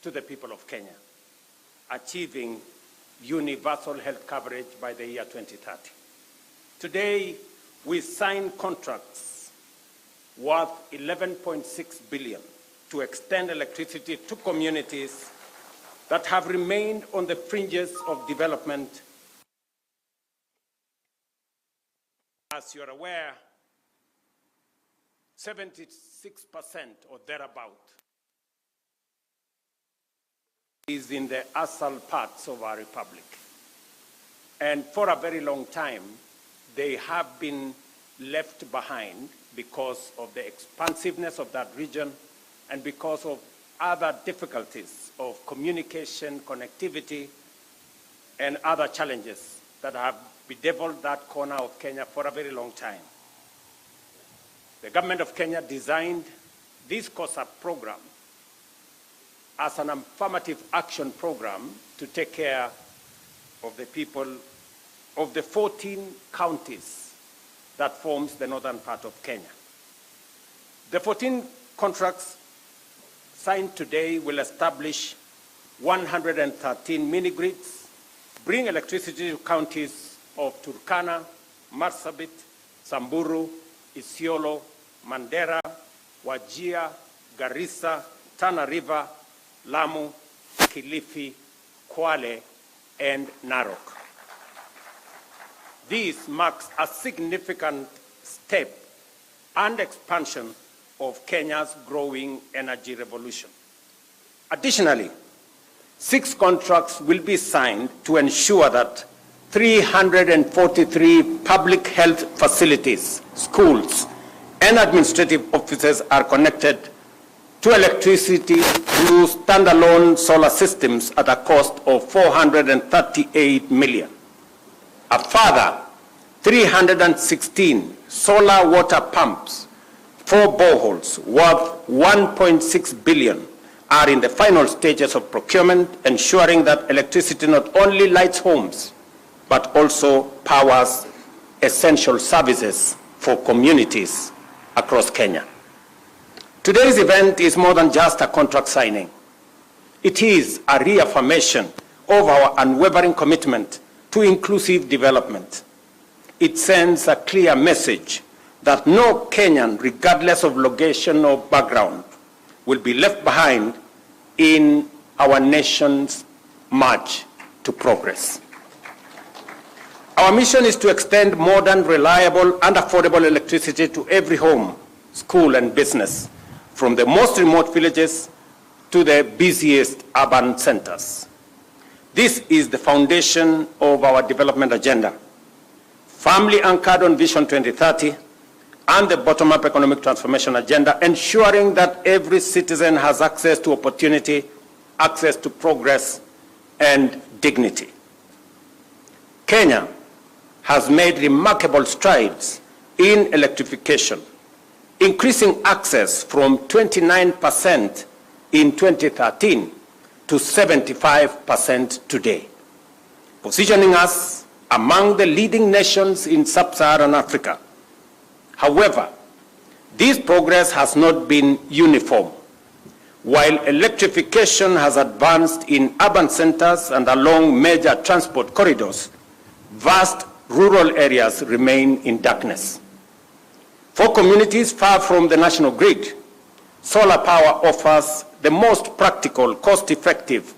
to the people of Kenya, achieving universal health coverage by the year 2030. Today, we sign contracts worth 11.6 billion to extend electricity to communities that have remained on the fringes of development. As you're aware, 76% or thereabout is in the asal parts of our republic. And for a very long time, they have been left behind because of the expansiveness of that region and because of other difficulties of communication, connectivity, and other challenges that have bedeviled that corner of Kenya for a very long time. The government of Kenya designed this COSAP program as an affirmative action program to take care of the people of the 14 counties that forms the northern part of Kenya. The 14 contracts signed today will establish 113 mini-grids, bring electricity to counties of Turkana, Marsabit, Samburu, Isiolo, Mandera, Wajir, Garissa, Tana River, Lamu, Kilifi, Kwale, and Narok. This marks a significant step and expansion of Kenya's growing energy revolution. Additionally, 6 contracts will be signed to ensure that 343 public health facilities, schools, and administrative offices are connected to electricity through standalone solar systems at a cost of 438 million. A further 316 solar water pumps, 4 boreholes worth 1.6 billion are in the final stages of procurement, ensuring that electricity not only lights homes, but also powers essential services for communities across Kenya. Today's event is more than just a contract signing. It is a reaffirmation of our unwavering commitment to inclusive development. It sends a clear message that no Kenyan, regardless of location or background, will be left behind in our nation's march to progress. Our mission is to extend modern, reliable, and affordable electricity to every home, school, and business, from the most remote villages to the busiest urban centers. This is the foundation of our development agenda, firmly anchored on Vision 2030 and the bottom-up economic transformation agenda, ensuring that every citizen has access to opportunity, access to progress, and dignity. Kenya has made remarkable strides in electrification, increasing access from 29% in 2013 to 75% today, positioning us among the leading nations in sub-Saharan Africa. However, this progress has not been uniform. While electrification has advanced in urban centers and along major transport corridors, vast rural areas remain in darkness. For communities far from the national grid, solar power offers the most practical, cost-effective,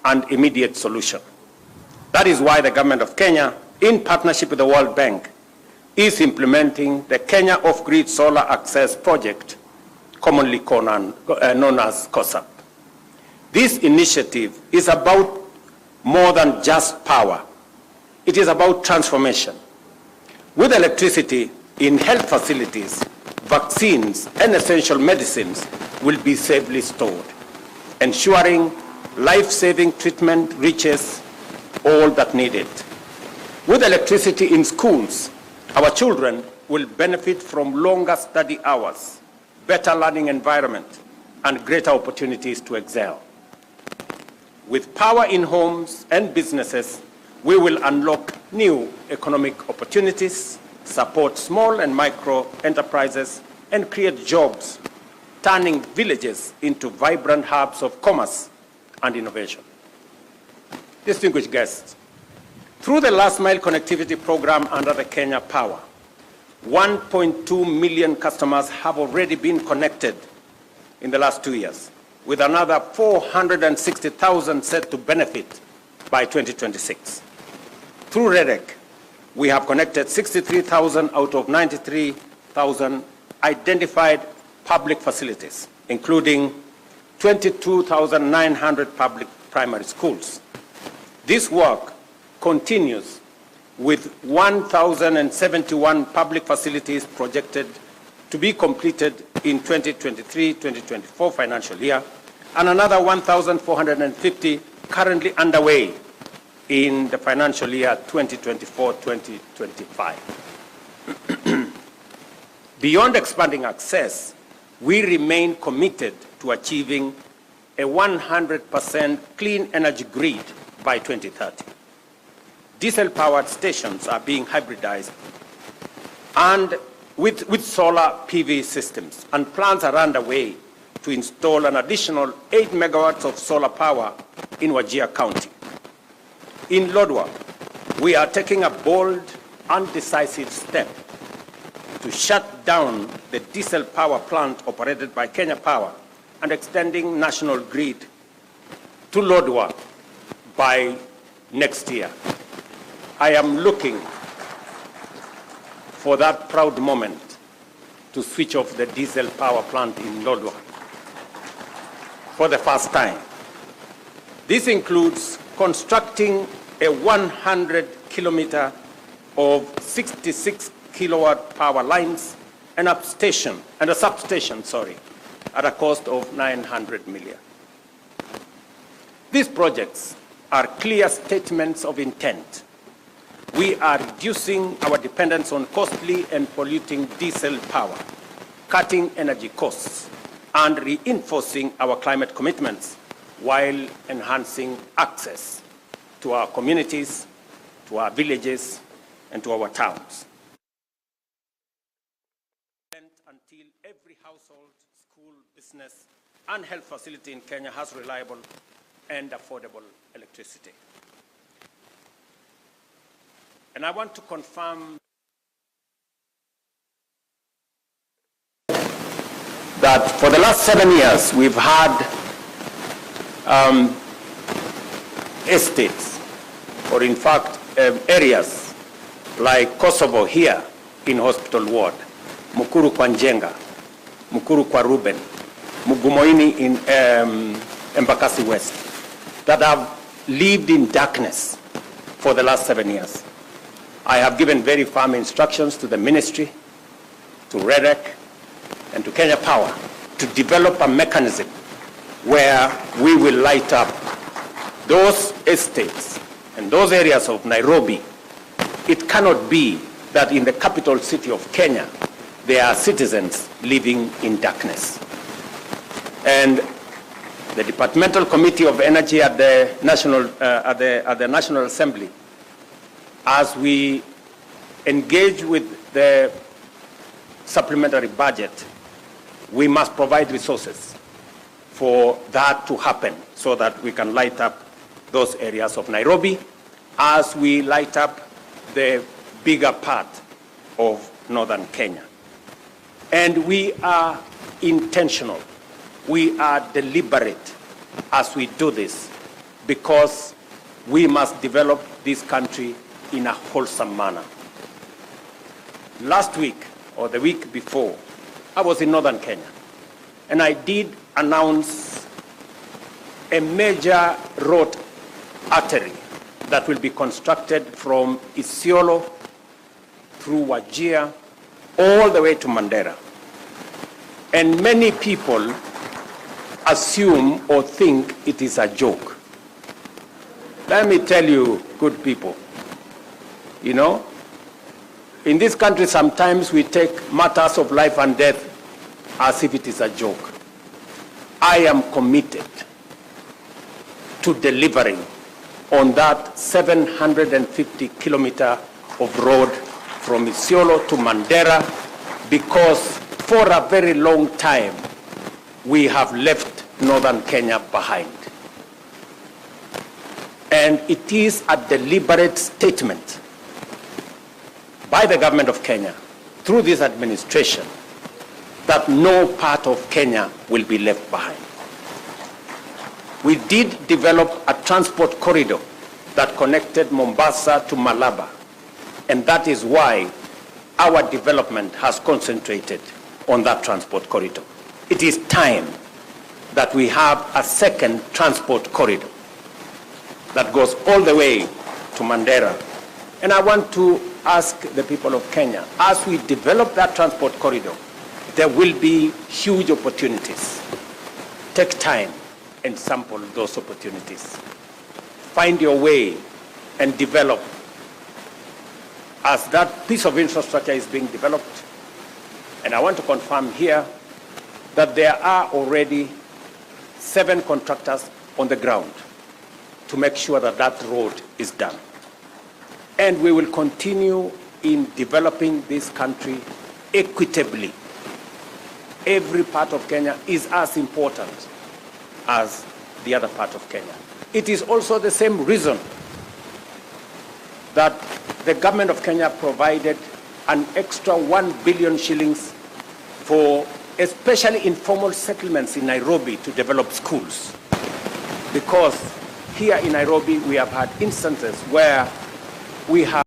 and immediate solution. That is why the government of Kenya, in partnership with the World Bank, is implementing the Kenya Off-Grid Solar Access Project, commonly known as COSAP. This initiative is about more than just power. It is about transformation. With electricity in health facilities, vaccines and essential medicines will be safely stored, ensuring life-saving treatment reaches all that need it. With electricity in schools, our children will benefit from longer study hours, better learning environment, and greater opportunities to excel. With power in homes and businesses, we will unlock new economic opportunities, support small and micro enterprises, and create jobs, turning villages into vibrant hubs of commerce and innovation. Distinguished guests, through the last mile connectivity program under the Kenya Power, 1.2 million customers have already been connected in the last 2 years, with another 460,000 set to benefit by 2026. Through REDEC, we have connected 63,000 out of 93,000 identified public facilities, including 22,900 public primary schools. This work continues with 1,071 public facilities projected to be completed in 2023-2024 financial year, and another 1,450 currently underway in the financial year 2024-2025. Beyond expanding access, we remain committed to achieving a 100% clean energy grid by 2030. Diesel-powered stations are being hybridized and with solar PV systems, and plans are underway to install an additional 8 megawatts of solar power in Wajir County. In Lodwar, we are taking a bold and decisive step to shut down the diesel power plant operated by Kenya Power and extending national grid to Lodwar by next year. I am looking for that proud moment to switch off the diesel power plant in Lodwar for the first time. This includes constructing a 100-kilometer of 66-kilowatt power lines and a substation, at a cost of 900 million. These projects are clear statements of intent. We are reducing our dependence on costly and polluting diesel power, cutting energy costs, and reinforcing our climate commitments while enhancing access to our communities, to our villages, and to our towns. Until every household, school, business, and health facility in Kenya has reliable and affordable electricity. And I want to confirm that for the last 7 years, we've had estates, or in fact, areas like Kosovo here in Hospital Ward, Mukuru kwa Njenga, Mukuru kwa Ruben, Mugumoini in Embakasi West, that have lived in darkness for the last 7 years. I have given very firm instructions to the ministry, to REDEC, and to Kenya Power to develop a mechanism where we will light up those estates and those areas of Nairobi. It cannot be that in the capital city of Kenya, there are citizens living in darkness. And the Departmental Committee of Energy at the National Assembly, as we engage with the supplementary budget, we must provide resources for that to happen so that we can light up those areas of Nairobi as we light up the bigger part of northern Kenya. And we are intentional. We are deliberate as we do this because we must develop this country in a wholesome manner. Last week, or the week before, I was in northern Kenya, and I did announce a major road artery that will be constructed from Isiolo through Wajir all the way to Mandera. And many people assume or think it is a joke. Let me tell you, good people, you know, in this country sometimes we take matters of life and death as if it is a joke. I am committed to delivering on that 750-kilometer of road from Isiolo to Mandera, because for a very long time we have left northern Kenya behind. And it is a deliberate statement by the government of Kenya, through this administration, that no part of Kenya will be left behind. We did develop a transport corridor that connected Mombasa to Malaba, and that is why our development has concentrated on that transport corridor. It is time that we have a second transport corridor that goes all the way to Mandera. And I want to ask the people of Kenya, as we develop that transport corridor, there will be huge opportunities. Take time and sample those opportunities. Find your way and develop. As that piece of infrastructure is being developed, and I want to confirm here that there are already 7 contractors on the ground to make sure that that road is done. And we will continue in developing this country equitably. Every part of Kenya is as important as the other part of Kenya. It is also the same reason that the government of Kenya provided an extra 1 billion shillings for especially informal settlements in Nairobi to develop schools. Because here in Nairobi we have had instances where we have